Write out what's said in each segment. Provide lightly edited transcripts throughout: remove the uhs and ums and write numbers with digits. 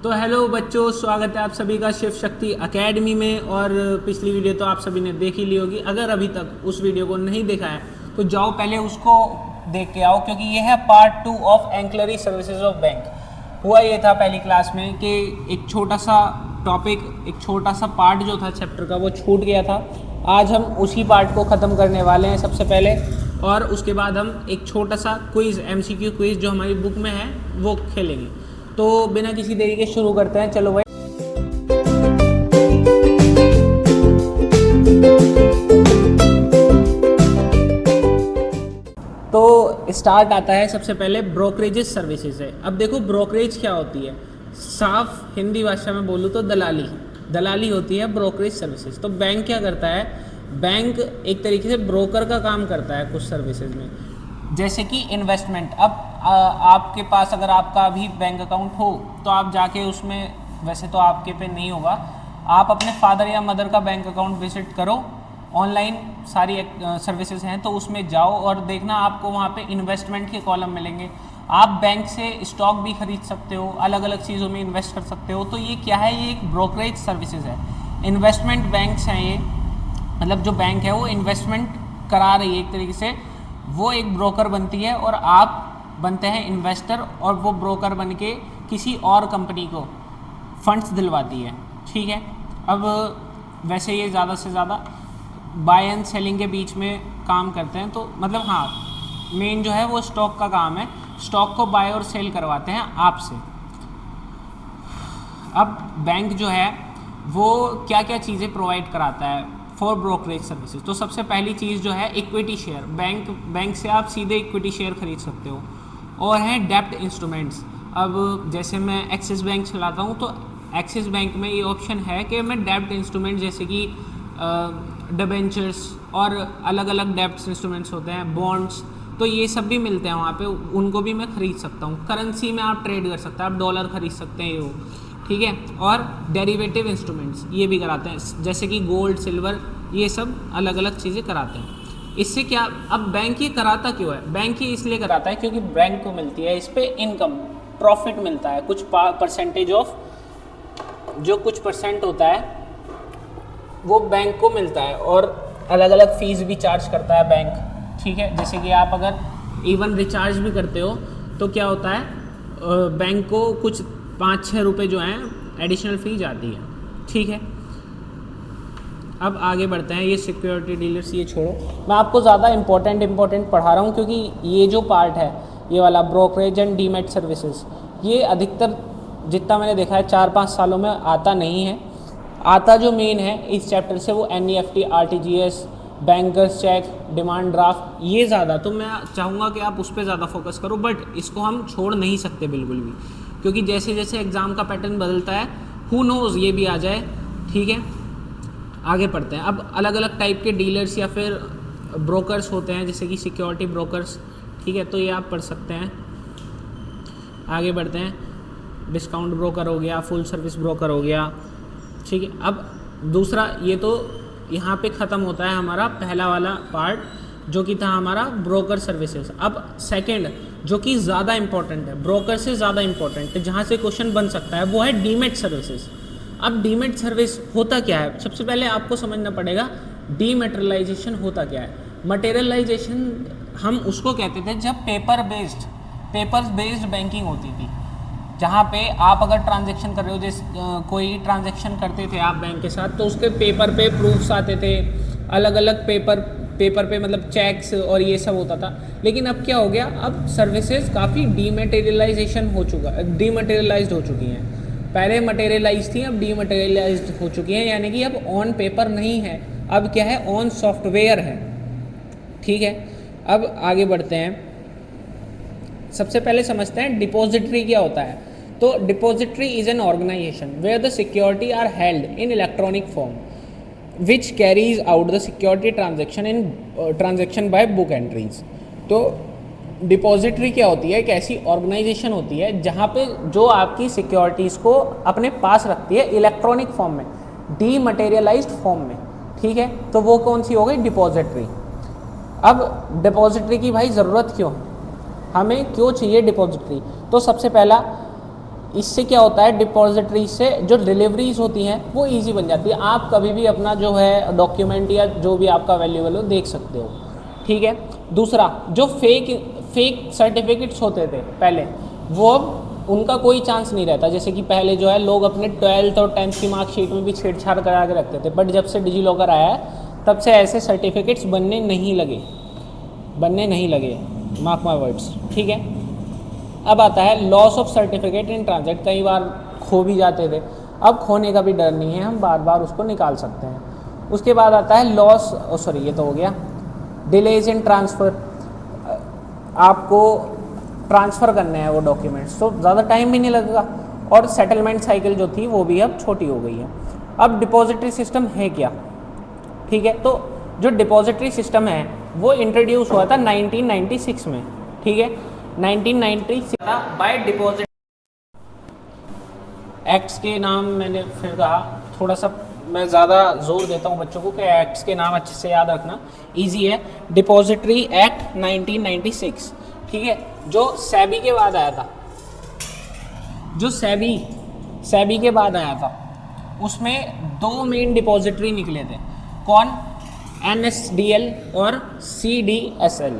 तो हेलो बच्चों, स्वागत है आप सभी का शिव शक्ति एकेडमी में। और पिछली वीडियो तो आप सभी ने देख ही ली होगी। अगर अभी तक उस वीडियो को नहीं देखा है तो जाओ पहले उसको देख के आओ, क्योंकि ये है part 2 of ancillary services of bank. हुआ ये था पहली क्लास में कि एक छोटा सा टॉपिक, एक छोटा सा पार्ट जो था चैप्टर का वो छूट गया था। आज हम उसी पार्ट को ख़त्म करने वाले हैं सबसे पहले, और उसके बाद हम एक छोटा सा क्विज़, एमसीक्यू क्विज़ जो हमारी बुक में है वो खेलेंगे। तो बिना किसी देरी के शुरू करते हैं। चलो भाई, तो स्टार्ट आता है सबसे पहले ब्रोकरेजेस सर्विसेज है। अब देखो ब्रोकरेज क्या होती है, साफ हिंदी भाषा में बोलूँ तो दलाली। दलाली होती है ब्रोकरेज सर्विसेज। तो बैंक क्या करता है, बैंक एक तरीके से ब्रोकर का काम करता है कुछ सर्विसेज में, जैसे कि इन्वेस्टमेंट। अब आपके पास अगर आपका अभी बैंक अकाउंट हो तो आप जाके उसमें, वैसे तो आपके पे नहीं होगा, आप अपने फादर या मदर का बैंक अकाउंट विजिट करो। ऑनलाइन सारी सर्विसेज हैं तो उसमें जाओ और देखना, आपको वहाँ पे इन्वेस्टमेंट के कॉलम मिलेंगे। आप बैंक से स्टॉक भी खरीद सकते हो, अलग अलग चीज़ों में इन्वेस्ट कर सकते हो। तो ये क्या है, ये एक ब्रोकरेज सर्विसेज है। इन्वेस्टमेंट बैंक्स हैं ये, मतलब जो बैंक है वो इन्वेस्टमेंट करा रही है एक तरीके से, वो एक ब्रोकर बनती है और आप बनते हैं इन्वेस्टर, और वो ब्रोकर बन के किसी और कंपनी को फंड्स दिलवाती है। ठीक है। अब वैसे ये ज़्यादा से ज़्यादा बाय एंड सेलिंग के बीच में काम करते हैं। तो मतलब हाँ, मेन जो है वो स्टॉक का काम है, स्टॉक को बाय और सेल करवाते हैं आपसे। अब बैंक जो है वो क्या क्या चीज़ें प्रोवाइड कराता है फॉर ब्रोकरेज सर्विसेज। तो सबसे पहली चीज़ जो है इक्विटी शेयर। बैंक से आप सीधे इक्विटी शेयर खरीद सकते हो। और हैं डेब्ट इंस्ट्रूमेंट्स। अब जैसे मैं एक्सिस बैंक चलाता हूँ तो एक्सिस बैंक में ये ऑप्शन है कि मैं डेब्ट इंस्ट्रूमेंट जैसे कि डिबेंचर्स और अलग अलग डेब्ट इंस्ट्रूमेंट्स होते हैं, बॉन्ड्स, तो ये सब भी मिलते हैं वहाँ पे, उनको भी मैं खरीद सकता हूँ। करेंसी में आप ट्रेड कर सकते हैं, आप डॉलर खरीद सकते हैं वो। ठीक है। और डेरिवेटिव इंस्ट्रूमेंट्स ये भी कराते हैं, जैसे कि गोल्ड, सिल्वर, ये सब अलग अलग चीज़ें कराते हैं। इससे क्या, अब बैंक ये कराता क्यों है? बैंक ये इसलिए कराता है क्योंकि बैंक को मिलती है इस पे इनकम, प्रॉफिट मिलता है, कुछ परसेंटेज ऑफ, जो कुछ परसेंट होता है वो बैंक को मिलता है। और अलग अलग फीस भी चार्ज करता है बैंक। ठीक है। जैसे कि आप अगर इवन रिचार्ज भी करते हो तो क्या होता है, बैंक को कुछ 5-6 रुपये जो हैं एडिशनल फी जाती है। ठीक है। अब आगे बढ़ते हैं। ये सिक्योरिटी डीलर्स ये छोड़ो, मैं आपको ज़्यादा इंपॉर्टेंट पढ़ा रहा हूँ, क्योंकि ये जो पार्ट है ये वाला ब्रोकरेज एंड डीमैट सर्विसेज, ये अधिकतर जितना मैंने देखा है 4-5 सालों में आता नहीं है। आता जो मेन है इस चैप्टर से वो NEFT, RTGS, bankers cheque, demand draft, ये ज़्यादा, तो मैं चाहूँगा कि आप उस पर ज़्यादा फोकस करो। बट इसको हम छोड़ नहीं सकते बिल्कुल भी, क्योंकि जैसे जैसे एग्ज़ाम का पैटर्न बदलता है, हु नोज़ ये भी आ जाए। ठीक है। आगे पढ़ते हैं। अब अलग अलग टाइप के डीलर्स या फिर ब्रोकर्स होते हैं, जैसे कि सिक्योरिटी ब्रोकर्स। ठीक है, तो ये आप पढ़ सकते हैं। आगे बढ़ते हैं। डिस्काउंट ब्रोकर हो गया, फुल सर्विस ब्रोकर हो गया। ठीक है। अब दूसरा, ये तो यहाँ पे ख़त्म होता है हमारा पहला वाला पार्ट जो कि था हमारा ब्रोकर सर्विसेज। अब सेकंड जो कि ज़्यादा इंपॉर्टेंट है, ब्रोकर से ज़्यादा इंपॉर्टेंट है, जहाँ से क्वेश्चन बन सकता है, वो है डीमैट सर्विसेज। अब डीमैट सर्विस होता क्या है, सबसे पहले आपको समझना पड़ेगा डीमैटेरियलाइजेशन होता क्या है। मटेरियलाइजेशन हम उसको कहते थे जब पेपर बेस्ड बैंकिंग होती थी, जहाँ पे आप अगर ट्रांजैक्शन कर रहे हो, जैसे कोई ट्रांजैक्शन करते थे आप बैंक के साथ, तो उसके पेपर पे प्रूफ्स आते थे, अलग अलग पेपर पे मतलब चेक्स और ये सब होता था। लेकिन अब क्या हो गया, अब सर्विसेज काफ़ी डीमैटेरियलाइज्ड हो चुकी हैं। पहले मटेरियलाइज थी, अब डीमटेरियलाइज्ड हो चुकी हैं, यानी कि अब ऑन पेपर नहीं है, अब क्या है, ऑन सॉफ्टवेयर है। ठीक है। अब आगे बढ़ते हैं। सबसे पहले समझते हैं डिपॉजिटरी क्या होता है। तो depository is an organisation where the security are held in electronic form which carries out the security transaction by book entries. तो डिपॉजिटरी क्या होती है, एक ऐसी ऑर्गेनाइजेशन होती है जहाँ पे जो आपकी सिक्योरिटीज़ को अपने पास रखती है इलेक्ट्रॉनिक फॉर्म में, डीमटेरियलाइज्ड फॉर्म में। ठीक है। तो वो कौन सी हो गई, डिपॉजिटरी। अब डिपॉजिटरी की भाई ज़रूरत क्यों, हमें क्यों चाहिए डिपॉजिटरी? तो सबसे पहला, इससे क्या होता है, डिपॉजिटरी से जो डिलीवरीज होती हैं वो इजी बन जाती है। आप कभी भी अपना जो है डॉक्यूमेंट या जो भी आपका वैल्यूएबल हो देख सकते हो, ठीक है। दूसरा, जो फेक सर्टिफिकेट्स होते थे पहले, वो अब उनका कोई चांस नहीं रहता। जैसे कि पहले जो है लोग अपने 12th और 10th की मार्कशीट में भी छेड़छाड़ करा के रखते थे, बट जब से डिजी लॉकर आया है तब से ऐसे सर्टिफिकेट्स बनने नहीं लगे, मार्क माय वर्ड्स, ठीक है। अब आता है लॉस ऑफ सर्टिफिकेट इन ट्रांजेक्ट। कई बार खो भी जाते थे, अब खोने का भी डर नहीं है, हम बार बार उसको निकाल सकते हैं। उसके बाद आता है ये तो हो गया। डिलेज इन ट्रांसफ़र, आपको ट्रांसफ़र करने हैं वो डॉक्यूमेंट्स, तो ज़्यादा टाइम भी नहीं लगेगा, और सेटलमेंट साइकिल जो थी वो भी अब छोटी हो गई है। अब डिपॉजिटरी सिस्टम है क्या, ठीक है। तो जो डिपॉजिटरी सिस्टम है वो इंट्रोड्यूस हुआ था 1996 में, ठीक है। 1996 बाय डिपॉजिट एक्ट्स के नाम मैंने फिर कहा, थोड़ा सा मैं ज़्यादा जोर देता हूँ बच्चों को कि एक्ट्स के नाम अच्छे से याद रखना, इजी है। डिपॉजिटरी एक्ट 1996, ठीक है, जो सेबी के बाद आया था, सेबी के बाद आया था, उसमें दो मेन डिपॉजिटरी निकले थे। कौन? NSDL और CDSL।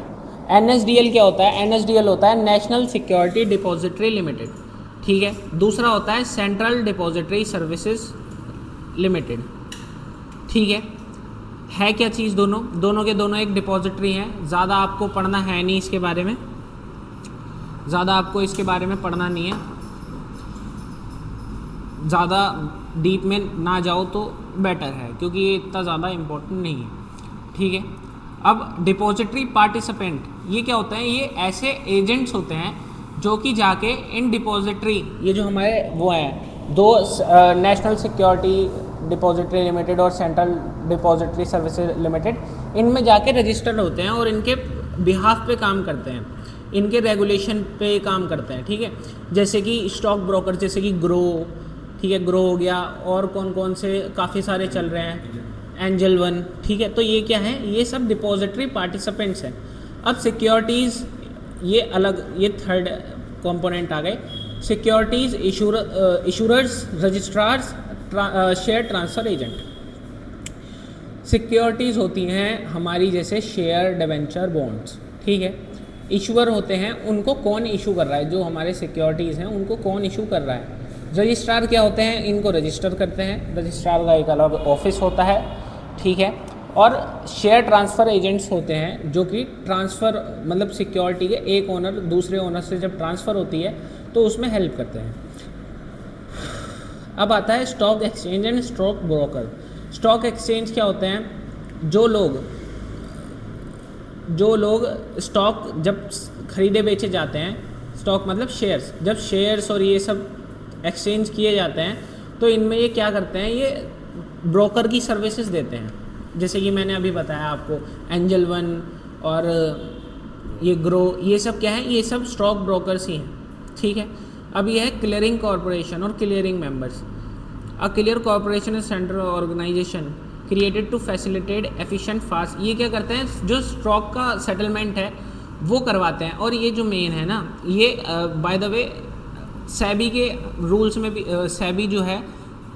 NSDL क्या होता है? NSDL होता है नेशनल सिक्योरिटी डिपॉजिटरी लिमिटेड, ठीक है। दूसरा होता है सेंट्रल डिपॉजिटरी सर्विसेज लिमिटेड, ठीक है क्या चीज़? दोनों के दोनों एक डिपॉजिटरी हैं। ज़्यादा आपको पढ़ना है नहीं इसके बारे में, ज़्यादा आपको इसके बारे में पढ़ना नहीं है, ज़्यादा डीप में ना जाओ तो बेटर है, क्योंकि ये इतना ज़्यादा इम्पोर्टेंट नहीं है, ठीक है। अब डिपॉजिटरी पार्टिसिपेंट ये क्या होते हैं? ये ऐसे एजेंट्स होते हैं जो कि जाके इन डिपॉजिटरी, ये जो हमारे वो हैं दो, नेशनल सिक्योरिटी डिपॉजिटरी लिमिटेड और सेंट्रल डिपॉजिटरी सर्विसेज लिमिटेड, इनमें जाके रजिस्टर्ड होते हैं और इनके बिहाफ पे काम करते हैं, इनके रेगुलेशन पे काम करते हैं, ठीक है। जैसे कि स्टॉक ब्रोकर, जैसे कि ग्रो, ठीक है, ग्रो हो गया, और कौन कौन से काफ़ी सारे चल रहे हैं, एंजल वन, ठीक है। तो ये क्या है? ये सब डिपॉजिटरी पार्टिसिपेंट्स हैं। अब सिक्योरिटीज़, ये अलग, ये थर्ड कंपोनेंट आ गए। Securities issuers, registrars, share transfer agent. Securities होती हैं हमारी जैसे शेयर, डिवेंचर, बॉन्ड्स, ठीक है। इशूअर होते हैं, उनको कौन इशू कर रहा है, जो हमारे सिक्योरिटीज़ हैं उनको कौन इशू कर रहा है। रजिस्ट्रार क्या होते हैं? इनको रजिस्टर करते हैं, रजिस्ट्रार का एक अलग ऑफिस होता है, ठीक है। और शेयर ट्रांसफ़र एजेंट्स होते हैं जो कि ट्रांसफ़र, मतलब सिक्योरिटी के एक ओनर दूसरे ओनर से जब ट्रांसफ़र होती है तो उसमें हेल्प करते हैं। अब आता है stock exchange and stock broker. Stock exchange क्या होते हैं? जो लोग स्टॉक जब खरीदे बेचे जाते हैं, स्टॉक मतलब शेयर्स, जब शेयर्स और ये सब एक्सचेंज किए जाते हैं तो इनमें ये क्या करते हैं? ये ब्रोकर की सर्विसेज देते हैं। जैसे कि मैंने अभी बताया आपको, एंजल वन और ये ग्रो, ये सब क्या है? ये सब स्टॉक ब्रोकर्स ही हैं, ठीक है। अब ये है क्लियरिंग कॉरपोरेशन और clearing members. A clear corporation is central organisation created to facilitate efficient fast. ये क्या करते हैं? जो स्टॉक का सेटलमेंट है वो करवाते हैं। और ये जो मेन है ना, ये बाय द वे सेबी के रूल्स में भी, सेबी जो है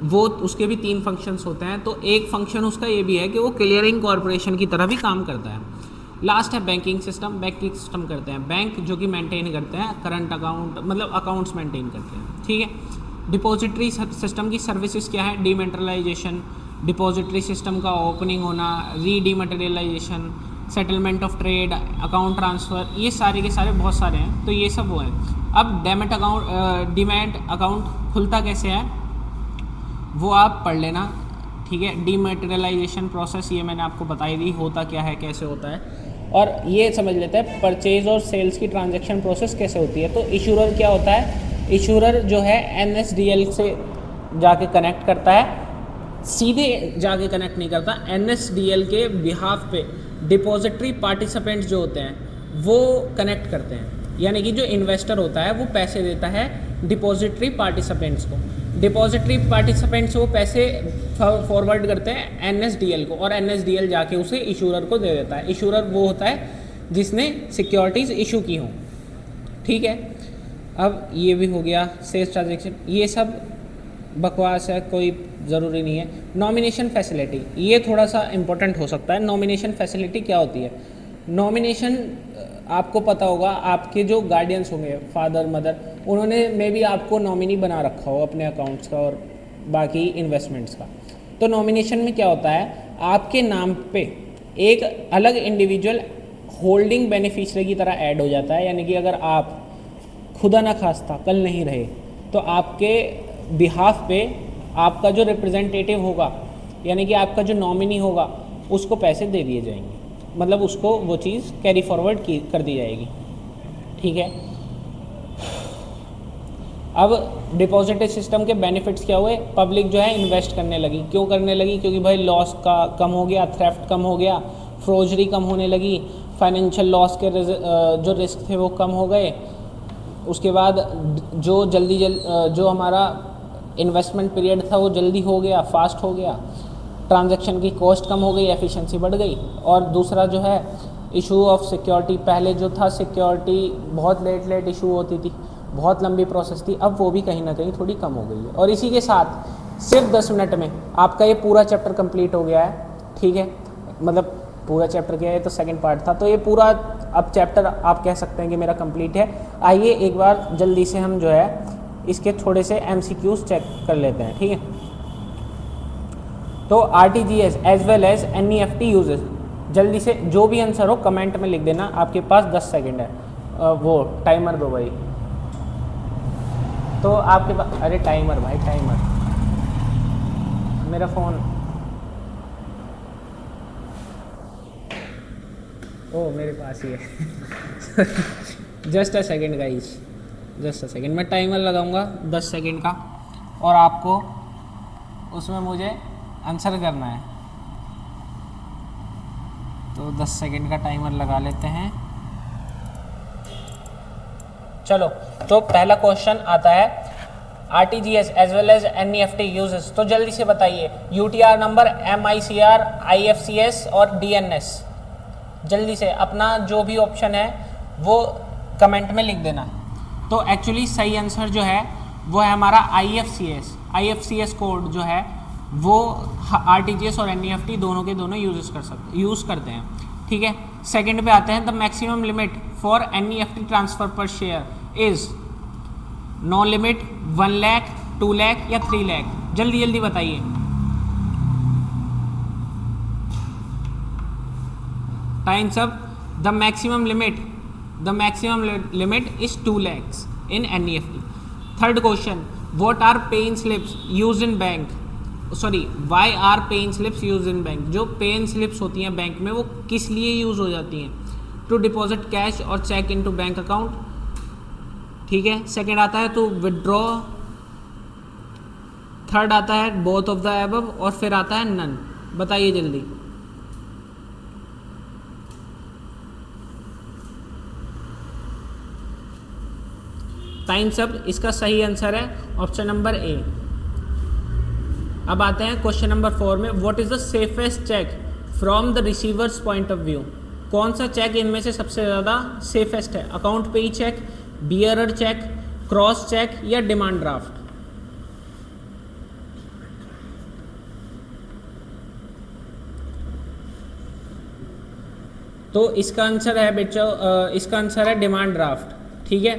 वो, उसके भी 3 फंक्शंस होते हैं। तो एक फंक्शन उसका ये भी है कि वो क्लियरिंग कॉरपोरेशन की तरह भी काम करता है। लास्ट है बैंकिंग सिस्टम। बैंकिंग सिस्टम करते हैं बैंक, जो कि मेंटेन करते हैं करंट अकाउंट, मतलब अकाउंट्स मेंटेन करते हैं, ठीक है। डिपॉजिटरी सिस्टम की सर्विसेज क्या है? डीमेटेरियलाइजेशन, डिपॉजिटरी सिस्टम का ओपनिंग होना, redematerialisation, settlement of trade, account transfer, ये सारे के सारे बहुत सारे हैं। तो ये सब वो हैं। अब डीमैट अकाउंट खुलता कैसे है वो आप पढ़ लेना, ठीक है। डीमेटेरियलाइजेशन प्रोसेस ये मैंने आपको बताई दी, होता क्या है, कैसे होता है। और ये समझ लेते हैं परचेज और सेल्स की ट्रांजैक्शन प्रोसेस कैसे होती है। तो इशूरर क्या होता है? इशूरर जो है NSDL से जाके कनेक्ट करता है, सीधे जाके कनेक्ट नहीं करता, NSDL के बिहाफ पे डिपॉजिटरी पार्टिसिपेंट्स जो होते हैं वो कनेक्ट करते हैं। यानी कि जो इन्वेस्टर होता है वो पैसे देता है डिपॉजिटरी पार्टिसिपेंट्स को, डिपॉजिटरी पार्टिसिपेंट्स वो पैसे फॉरवर्ड करते हैं NSDL को, और NSDL जाके उसे इशूरर को दे देता है। इशूरर वो होता है जिसने सिक्योरिटीज़ इशू की हों, ठीक है। अब ये भी हो गया सेल्स ट्रांजेक्शन, ये सब बकवास है, कोई ज़रूरी नहीं है। नॉमिनेशन फैसिलिटी, ये थोड़ा सा इम्पोर्टेंट हो सकता है। नॉमिनेशन फैसिलिटी क्या होती है? नॉमिनेशन आपको पता होगा, आपके जो गार्डियंस होंगे, फादर मदर, उन्होंने मे बी आपको नॉमिनी बना रखा हो अपने अकाउंट्स का और बाकी इन्वेस्टमेंट्स का। तो नॉमिनेशन में क्या होता है, आपके नाम पे एक अलग इंडिविजुअल होल्डिंग बेनिफिशियरी की तरह ऐड हो जाता है। यानी कि अगर आप खुदा ना खास्ता कल नहीं रहे तो आपके बिहाफ पे आपका जो रिप्रेजेंटेटिव होगा, यानी कि आपका जो नॉमिनी होगा, उसको पैसे दे दिए जाएंगे, मतलब उसको वो चीज़ कैरी फॉरवर्ड की कर दी जाएगी। ठीक है। अब डिपॉजिटरी सिस्टम के बेनिफिट्स क्या हुए? पब्लिक जो है इन्वेस्ट करने लगी। क्यों करने लगी? क्योंकि भाई लॉस का कम हो गया, थ्रेफ्ट कम हो गया, फ्रोजरी कम होने लगी, फाइनेंशियल लॉस के जो रिस्क थे वो कम हो गए। उसके बाद जो हमारा इन्वेस्टमेंट पीरियड था वो जल्दी हो गया, फास्ट हो गया, ट्रांजैक्शन की कॉस्ट कम हो गई, एफिशिएंसी बढ़ गई। और दूसरा जो है इशू ऑफ सिक्योरिटी, पहले जो था सिक्योरिटी बहुत लेट इशू होती थी, बहुत लंबी प्रोसेस थी, अब वो भी कहीं ना कहीं थोड़ी कम हो गई है। और इसी के साथ सिर्फ 10 मिनट में आपका ये पूरा चैप्टर कंप्लीट हो गया है। ठीक है, मतलब पूरा चैप्टर क्या है, तो सेकंड पार्ट था, तो ये पूरा अब चैप्टर आप कह सकते हैं कि मेरा कंप्लीट है। आइए एक बार जल्दी से हम जो है इसके थोड़े से MCQs चेक कर लेते हैं। ठीक है, तो RTGS as well as NEFT uses, जल्दी से जो भी आंसर हो कमेंट में लिख देना। आपके पास 10 सेकंड है। वो टाइमर दो भाई, तो आपके पास, अरे टाइमर भाई, टाइमर, मेरा फ़ोन, ओ मेरे पास ही है। Just a second guys, just a second, मैं टाइमर लगाऊंगा 10 सेकेंड का और आपको उसमें मुझे आंसर करना है। तो 10 सेकेंड का टाइमर लगा लेते हैं। चलो, तो पहला क्वेश्चन आता है RTGS as well as NEFT uses. तो जल्दी से बताइए UTR नंबर, MICR, IFCS और DNS। जल्दी से अपना जो भी ऑप्शन है वो कमेंट में लिख देना। तो एक्चुअली सही आंसर जो है वो है हमारा IFCS कोड जो है वो RTGS और NEFT दोनों के दोनों यूज़ करते हैं। ठीक है, सेकंड पे आते हैं। The maximum limit for NEFT transfer per share is no limit, 1 lakh, 2 lakh या 3 लाख। जल्दी जल्दी बताइए। Times up. The maximum limit is 2 lakhs in NEFT. Third question, what are pay in slips use in bank, sorry why are pay in slips use in bank. जो pay in slips होती हैं bank में वो किस लिए यूज़ हो जाती हैं? टू डिपॉजिट कैश और चेक इनटू बैंक अकाउंट। ठीक है, सेकंड आता है टू विदड्रॉ, थर्ड आता है बोथ ऑफ द अबव और फिर आता है नन। बताइए जल्दी। Times up. इसका सही आंसर है ऑप्शन नंबर ए। अब आते हैं क्वेश्चन नंबर 4 में। What is the safest cheque from the receiver's point of view. कौन सा चेक इनमें से सबसे ज़्यादा सेफेस्ट है? Account payee cheque, bearer cheque, cross cheque या डिमांड ड्राफ्ट। तो इसका आंसर है बच्चों, इसका आंसर है डिमांड ड्राफ्ट। ठीक है,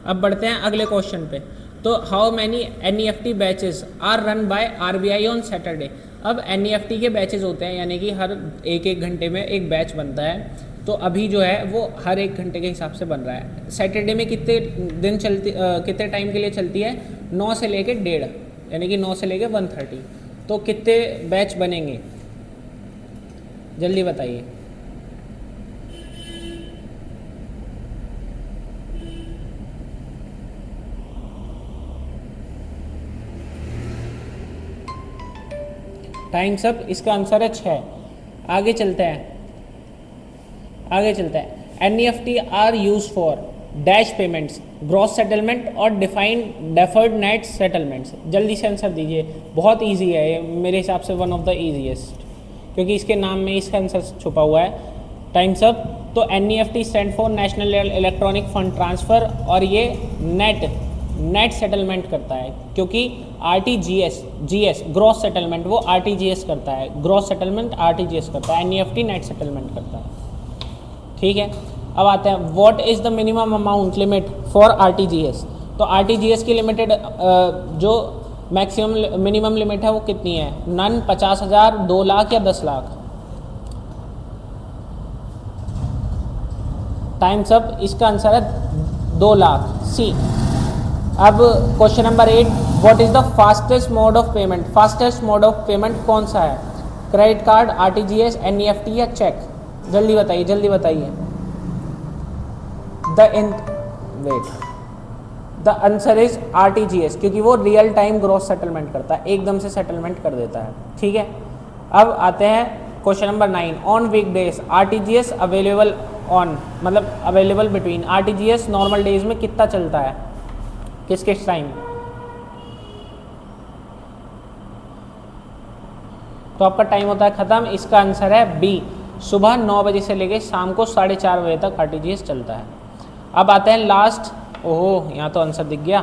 अब बढ़ते हैं अगले क्वेश्चन पे। तो how many NEFT batches are run by RBI on Saturday. अब NEFT के बैचेस होते हैं, यानी कि हर एक घंटे में एक बैच बनता है। तो अभी जो है वो हर 1 घंटे के हिसाब से बन रहा है। सैटरडे में कितने दिन चलती, कितने टाइम के लिए चलती है? 9 से लेके 1:30, यानी कि 9 से लेके 1:30। तो कितने बैच बनेंगे जल्दी बताइए। Times up. इसका आंसर है 6। आगे चलते हैं। NEFT are use for dash payments, gross settlement और डिफाइंड डेफर्ड नेट सेटलमेंट्स। जल्दी से आंसर दीजिए। बहुत इजी है ये, मेरे हिसाब से वन ऑफ द ईजीएस्ट, क्योंकि इसके नाम में इसका आंसर छुपा हुआ है। Times up. तो NEFT stand for national electronic fund transfer, और ये नेट सेटलमेंट करता है, क्योंकि GS ग्रॉस सेटलमेंट वो RTGS करता है, ग्रॉस सेटलमेंट RTGS करता है, NEFT नेट सेटलमेंट करता है। ठीक है, अब आते हैं what is the minimum amount limit for RTGS। तो RTGS की लिमिटेड जो मैक्सिमम मिनिमम लिमिट है वो कितनी है? नन 50,000, 2 लाख या 10 लाख? टाइम्स अप, इसका आंसर है 2 लाख, सी। अब question number 8, what is the fastest mode of payment? Fastest mode of payment कौन सा है? क्रेडिट कार्ड, RTGS, NEFT या चेक? जल्दी बताइए, जल्दी बताइए। द आंसर इज RTGS, क्योंकि वो रियल टाइम ग्रॉस सेटलमेंट करता है, एकदम से सेटलमेंट कर देता है। ठीक है, अब आते हैं question number 9, on weekdays RTGS available on, मतलब available between. RTGS normal days में कितना चलता है, किस किस टाइम? तो आपका टाइम होता है ख़त्म। इसका आंसर है बी, सुबह 9 बजे से लेके शाम को 4:30 बजे तक RTGS चलता है। अब आते हैं लास्ट, ओहो यहाँ तो आंसर दिख गया।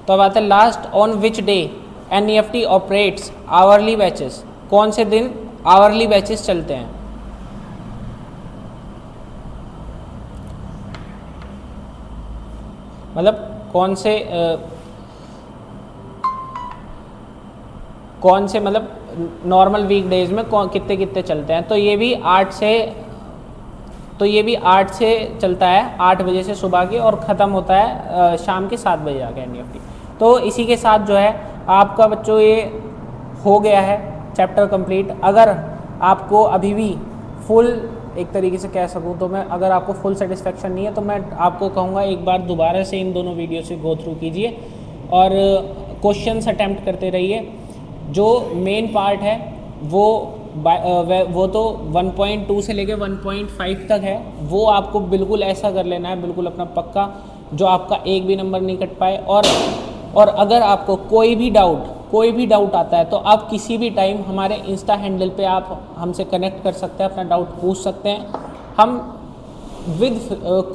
तो अब आते हैं last, on which day NEFT operates hourly batches? कौन से दिन आवरली बैचेस चलते हैं? मतलब कौन से मतलब नॉर्मल वीक डेज में कितने कितने चलते हैं? तो ये भी 8 से चलता है, 8 बजे से सुबह के, और ख़त्म होता है शाम के 7 बजे आके NEFT। तो इसी के साथ जो है आपका बच्चों ये हो गया है चैप्टर कंप्लीट। अगर आपको अभी भी फुल, एक तरीके से कह सकूँ तो मैं, अगर आपको फुल सेटिस्फेक्शन नहीं है तो मैं आपको कहूँगा एक बार दोबारा से इन दोनों वीडियो से गो थ्रू कीजिए और क्वेश्चंस अटेम्प्ट करते रहिए। जो मेन पार्ट है वो तो 1.2 से लेके 1.5 तक है, वो आपको बिल्कुल ऐसा कर लेना है, बिल्कुल अपना पक्का, जो आपका एक भी नंबर नहीं कट पाए। और अगर आपको कोई भी डाउट आता है तो आप किसी भी टाइम हमारे इंस्टा हैंडल पे आप हमसे कनेक्ट कर सकते हैं, अपना डाउट पूछ सकते हैं। हम विद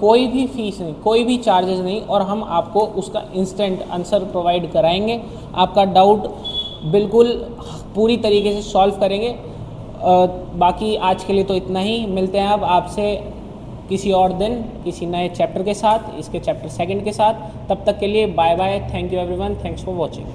कोई भी फीस नहीं, कोई भी चार्जेस नहीं, और हम आपको उसका इंस्टेंट आंसर प्रोवाइड कराएंगे। आपका डाउट बिल्कुल पूरी तरीके से सॉल्व करेंगे। बाकी आज के लिए तो इतना ही, मिलते हैं अब आपसे किसी और दिन किसी नए चैप्टर के साथ, इसके चैप्टर 2 के साथ। तब तक के लिए bye bye, thank you everyone, thanks for watching.